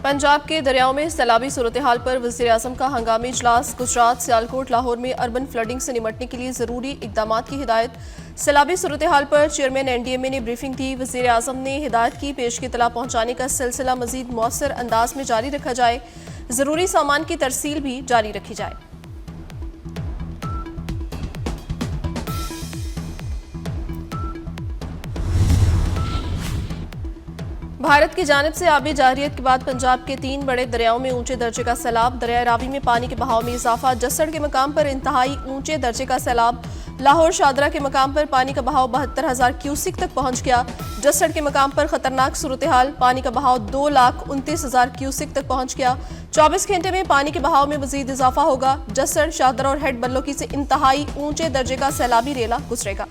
पंजाब के दरियाओं में सैलाबी सूरत हाल पर वज़ीर आज़म का हंगामी इजलास। गुजरात, सियालकोट, लाहौर में अर्बन फ्लडिंग से निपटने के लिए ज़रूरी इकदाम की हिदायत। सैलाबी सूरत हाल पर चेयरमैन NDMA ने ब्रीफिंग दी। वज़ीर आज़म ने हिदायत की पेश की इत्तला पहुँचाने का सिलसिला मज़ीद मौसर अंदाज में जारी रखा जाए, ज़रूरी सामान की तरसील भी जारी रखी जाए। भारत की जानिब से आबी जारियत के बाद पंजाब के 3 बड़े दरियाओं में ऊंचे दर्जे का सैलाब। दरिया रावी में पानी के बहाव में इजाफा। जसड़ के मकाम पर इंतहाई ऊंचे दर्जे का सैलाब। लाहौर शादरा के मकाम पर पानी का बहाव 72,000 क्यूसिक तक पहुंच गया। जसड़ के मकाम पर खतरनाक सूरत हाल, पानी का बहाव 2,29,000 क्यूसिक तक पहुंच गया। 24 घंटे में पानी के बहाव में मजीद इजाफा होगा। जसड़, शादरा और हेड बल्लोकी से इंतहाई ऊंचे दर्जे का सैलाबी रेला गुजरेगा।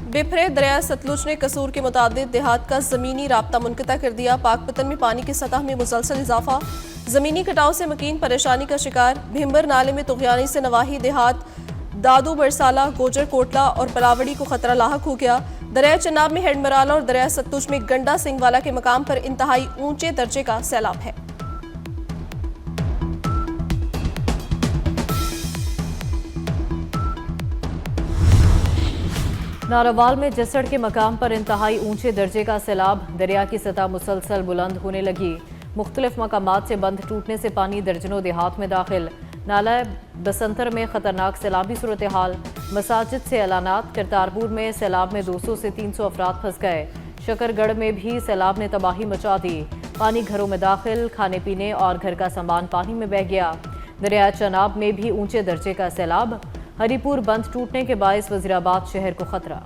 बिफरे दरिया सतलुज ने कसूर के मुताबिक देहात का जमीनी राब्ता मुनक़ता कर दिया। पाकपतन में पानी की सतह में मुसलसल इजाफा। जमीनी कटाव से मकीन परेशानी का शिकार। भिम्बर नाले में तुग़यानी से नवाही देहात दादू, बरसाला, गोजर कोटला और पलावड़ी को खतरा लाहक हो गया। दरिया चनाब में हेडमराला और दरिया सतलुज में गंडा सिंह वाला के मकाम पर इंतहाई ऊंचे दर्जे का सैलाब है। नारोवाल में जसड़ के मकाम पर इंतहाई ऊंचे दर्जे का सैलाब। दरिया की सतह मुसलसल बुलंद होने लगी। मुख्तलिफ मकामात से बंध टूटने से पानी दर्जनों देहात में दाखिल। नाला बसंतर में खतरनाक सैलाबी सूरत हाल। मसाजिद से ऐलानात। करतारपुर में सैलाब में 200 से 300 अफराद फंस गए। शकरगढ़ में भी सैलाब ने तबाही मचा दी। पानी घरों में दाखिल। खाने पीने और घर का सामान पानी में बह गया। दरिया चनाब में भी ऊंचे दर्जे का सैलाब। हरीपुर बंद टूटने के बायस वजीराबाद शहर को खतरा।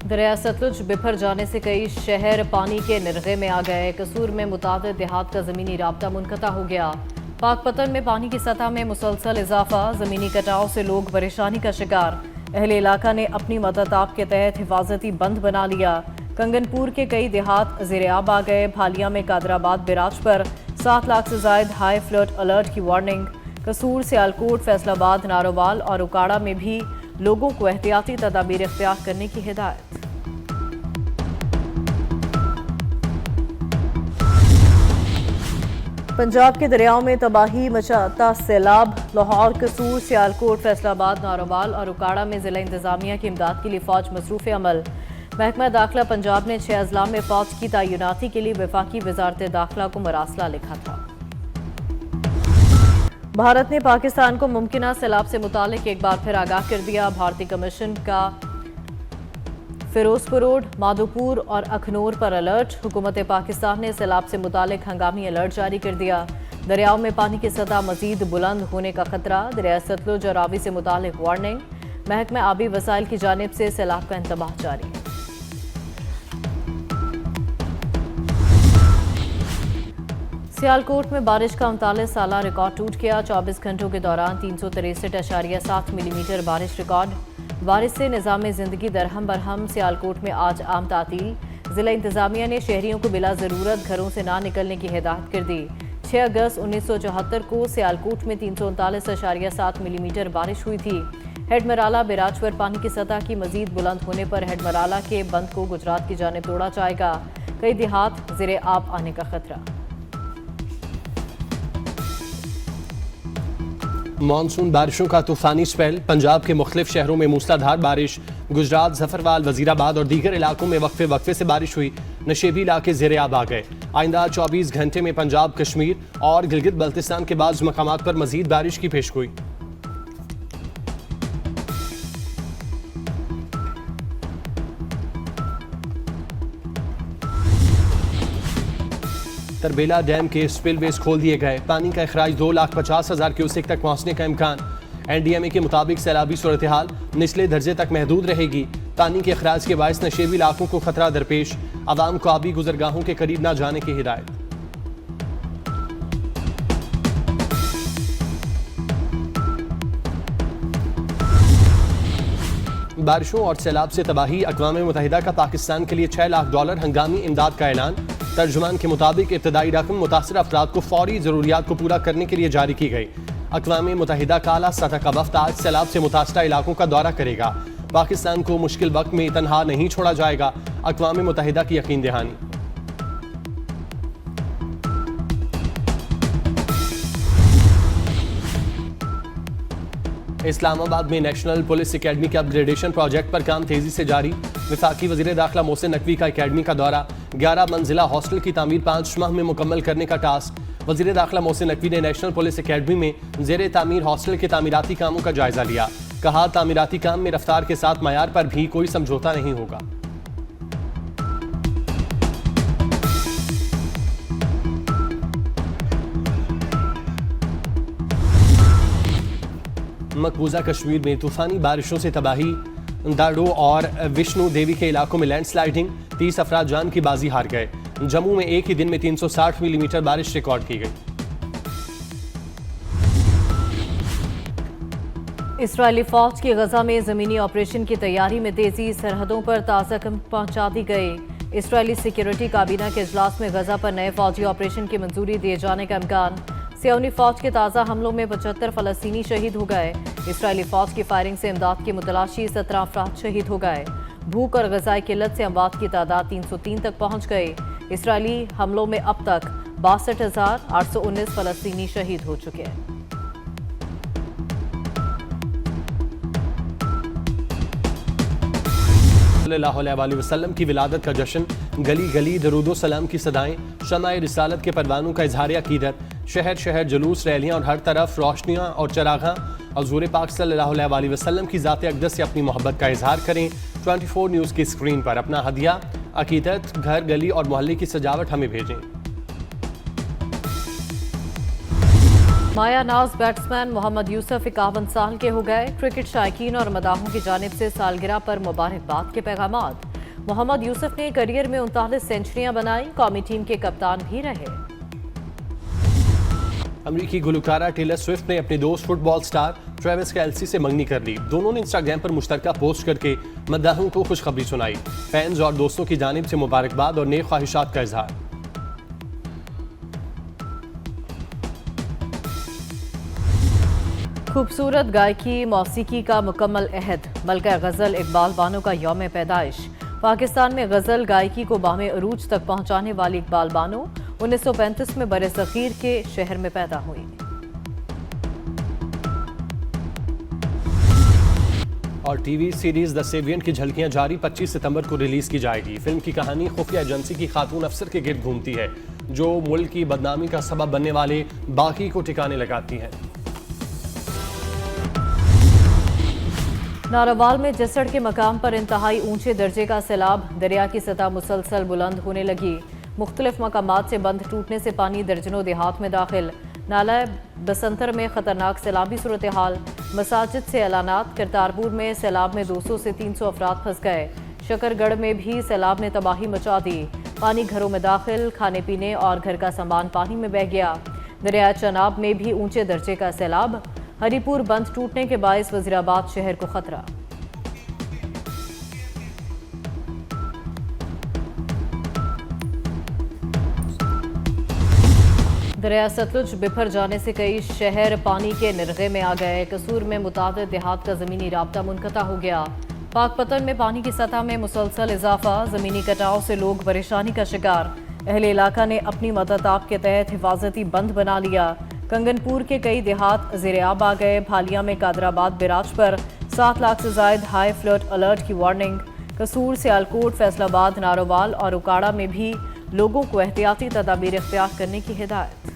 दरिया सतलुज बिफर जाने से कई शहर पानी के निर्गे में आ गए। कसूर में मुताबिक देहात का जमीनी राब्ता मुनक़ता हो गया। पाकपतन में पानी की सतह में मुसलसल इजाफा। जमीनी कटाव से लोग परेशानी का शिकार। अहले इलाका ने अपनी मदद के तहत हिफाजती बंद बना लिया। कंगनपुर के कई देहात ज़ेर-ए-आब आ गए। भालिया में कादराबाद बिराज पर 7 लाख से जायद हाई फ्लड अलर्ट की वार्निंग। कसूर, सियालकोट, फैसलाबाद, नारोवाल और उकाड़ा में भी लोगों को एहतियाती तदाबीर इख्तियार करने की हिदायत। पंजाब के दरियाओं में तबाही मचाता सैलाब। लाहौर, कसूर, सियालकोट, फैसलाबाद, नारोवाल और उकाड़ा में जिला इंतजामिया की इमदाद के लिए फौज मसरूफ़ अमल। महकमा दाखिला पंजाब ने 6 अजला में फौज की तैनाती के लिए वफाकी वजारत दाखिला को मरासला लिखा था। भारत ने पाकिस्तान को मुमकिना सैलाब से मुतालिक एक बार फिर आगाह कर दिया। भारतीय कमीशन का फिरोजपुर रोड, माधोपुर और अखनूर पर अलर्ट। हुकूमत पाकिस्तान ने सैलाब से मुतालिक हंगामी अलर्ट जारी कर दिया। दरियाओं में पानी की सतह मजीद बुलंद होने का खतरा। दरिया सतलुज और रावी से मुतालिक वार्निंग। महकमा आबी वसाइल की जानिब से सैलाब का इंतबाह जारी। सियालकोट में बारिश का 39 साला रिकॉर्ड टूट गया। 24 घंटों के दौरान 363.7 मिलीमीटर बारिश रिकॉर्ड। बारिश से निज़ाम ज़िंदगी दरहम बरहम। सियालकोट में आज आम तातील। जिला इंतजामिया ने शहरियों को बिला ज़रूरत घरों से ना निकलने की हिदायत कर दी। 6 अगस्त 1974 को सियालकोट में 339.7 मिलीमीटर बारिश हुई थी। हेडमराला बिराज पर पानी की सतह की मजीद बुलंद होने पर हेडमराला के बंद को गुजरात की जानिब तोड़ा जाएगा। कई देहात ज़ेर-ए-आब आने का खतरा। मानसून बारिशों का तूफानी स्पेल। पंजाब के मुख्तलिफ शहरों में मूसलाधार बारिश। गुजरात, जफरवाल, वजीराबाद और दीगर इलाकों में वक्फे वक्फे से बारिश हुई। नशेबी इलाके ज़ेर-ए-आब आ गए। आइंदा 24 घंटे में पंजाब, कश्मीर और गिलगित बल्तिस्तान के बाज़ मकामात पर मजीद बारिश की पेशगोई। तरबेला डैम के स्पिलवेज खोल दिए गए। पानी का अखराज 2,50,000 क्यूसेक तक पहुंचने का इम्कान। NDMA के मुताबिक सैलाबी सूरत हाल निचले दर्जे तक महदूद रहेगी। पानी के अखराज के बायस नशेबी इलाकों को खतरा दरपेश। आवाम को आबी गुजरगाहों के करीब न जाने की हिदायत। बारिशों और सैलाब से तबाही। अक़वाम मुत्तहिदा का पाकिस्तान के लिए $6 लाख हंगामी इमदाद का ऐलान। तर्जुमान के मुताबिक इब्तदाई रकम मुतासर अफराद को फौरी ज़रूरियात को पूरा करने के लिए जारी की गई। अक़वाम मुत्तहिदा का आला सतह का वफ़द आज सैलाब से मुतासरा इलाकों का दौरा करेगा। पाकिस्तान को मुश्किल वक्त में तनहा नहीं छोड़ा जाएगा, अक़वाम मुत्तहिदा की यकीन दहानी। इस्लामाबाद में नेशनल पुलिस एकेडमी के अपग्रेडेशन प्रोजेक्ट पर काम तेजी से जारी। वफाकी वज़ीर दाखिला मोहसिन नकवी का एकेडमी का दौरा। 11 मंजिला हॉस्टल की तामीर 5 माह में मुकम्मल करने का टास्क। वज़ीर दाखिला मोहसिन नकवी ने नेशनल पुलिस एकेडमी में ज़ेरे तामीर हॉस्टल के तामीराती कामों का जायजा लिया। कहा, तामीराती काम में रफ्तार के साथ मयार पर भी कोई समझौता नहीं होगा। मकबूजा कश्मीर में तूफानी बारिशों से तबाही। दाड़ो और विष्णु देवी के इलाकों में लैंडस्लाइडिंग। 30 अफराद जान की बाजी हार गए। जम्मू में एक ही दिन में 360 मिलीमीटर बारिश रिकॉर्ड की गई। इसराइली फौज की गजा में ज़मीनी ऑपरेशन की तैयारी में तेजी। सरहदों पर ताज़ा कम पहुंचा दी गई। इसराइली सिक्योरिटी काबीना के इजलास में गजा पर नए फौजी ऑपरेशन की मंजूरी दिए जाने का इम्कान। सियोनी फौज के ताज़ा हमलों में 75 फ़लस्तीनी शहीद हो गए। इसराइली फौज की फायरिंग से इमदाद की मुतलाशी 17 अफराद शहीद हो गए। भूख और ग़ज़ाई किल्लत से अमवात की तादाद 303 तक पहुंच गई। इसराइली हमलों में अब तक 62,819 फ़लस्तीनी शहीद हो चुके हैं। सल्लल्लाहु अलैहि वसल्लम की विलादत का जश्न। गली गली दरूदो सलाम की सदाएं। शमाए रिसालत के परवानों का इजहार अकीदत। शहर शहर जुलूस, रैलियां और हर तरफ रोशनियां और चरागां। हज़ूर पाक सल्लल्लाहु अलैहि वसल्लम की ज़ात अक़दस से अपनी मोहब्बत का इजहार करें। 24 न्यूज़ की स्क्रीन पर अपना हदिया, अकीदत, घर, गली और मोहल्ले की सजावट हमें भेजें। माया नाज बैट्समैन मोहम्मद यूसुफ 51 साल के हो गए। क्रिकेट शायकीन और मदाहों की जानिब से सालगिरह पर मुबारकबाद के पैगामात। मोहम्मद यूसुफ ने करियर में 39 सेंचुरियां बनाई। कौमी टीम के कप्तान भी रहे। अमरीकी गुलकारा टेलर स्विफ्ट ने अपने दोस्त फुटबॉल स्टार ट्रेविस केल्सी से मंगनी कर ली। दोनों ने इंस्टाग्राम पर मुश्तरका पोस्ट करके मद्दाहों को खुशखबरी सुनाई। फैंस और दोस्तों की जानिब से मुबारकबाद और नेक ख्वाहिशात का इजहार। खूबसूरत गायकी मौसीकी का मुकम्मल अहद। मलका गज़ल इकबाल बानो का यौम पैदाइश। पाकिस्तान में गज़ल गायकी को बामे अरूज तक पहुंचाने वाली इकबाल बानो 1935 में बरे सग़ीर के शहर में पैदा हुई। और टीवी सीरीज द सेवियन की झलकियां जारी। 25 सितंबर को रिलीज की जाएगी। फिल्म की कहानी खुफिया एजेंसी की खातून अफसर के गिर्द घूमती है, जो मुल्क की बदनामी का सबब बनने वाले बाकी को ठिकाने लगाती है। नारोवाल में जसड़ के मकाम पर इंतहाई ऊंचे दर्जे का सैलाब। दरिया की सतह मुसलसल बुलंद होने लगी। मुख्तलिफ मकामात से बंद टूटने से पानी दर्जनों देहात में दाखिल। नाला बसंतर में खतरनाक सैलाबी सूरत हाल। मसाजिद से ऐलानात। करतारपुर में सैलाब में 200 से 300 अफराद फंस गए। शकरगढ़ में भी सैलाब ने तबाही मचा दी। पानी घरों में दाखिल। खाने पीने और घर का सामान पानी में बह गया। दरिया चनाब में भी ऊंचे दर्जे का सैलाब। हरीपुर बंद टूटने के बायस वजीराबाद शहर को खतरा। दरिया सतलुज बिफर जाने से कई शहर पानी के निर्गे में आ गए। कसूर में मुतादिद देहात का ज़मीनी राब्ता मुनक़ता हो गया। पाकपतन में पानी की सतह में मुसलसल इजाफा। ज़मीनी कटाव से लोग परेशानी का शिकार। अहले इलाका ने अपनी मदद के तहत हिफाजती बंद बना लिया। कंगनपुर के कई देहात ज़ेरे-आब आ गए। भालिया में कादराबाद बैराज पर 7 लाख से जायद हाई फ्लड अलर्ट की वार्निंग। कसूर, सियालकोट, फैसलाबाद, नारोवाल और उकाड़ा में भी लोगों को एहतियाती तदाबीर इख्तियार करने की हिदायत।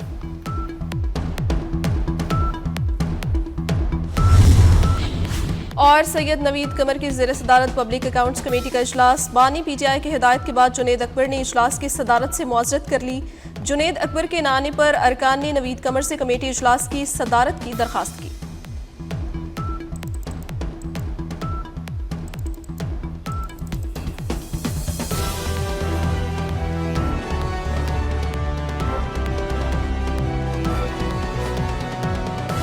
और सैयद नवीद कमर की ज़ेर सदारत पब्लिक अकाउंट्स कमेटी का इजलास। बानी पीटीआई की हिदायत के बाद जुनेद अकबर ने इजलास की सदारत से मुआज़रत कर ली। जुनेद अकबर के न आने पर अरकान ने नवीद कमर से कमेटी इजलास की सदारत की दरख्वास्त की।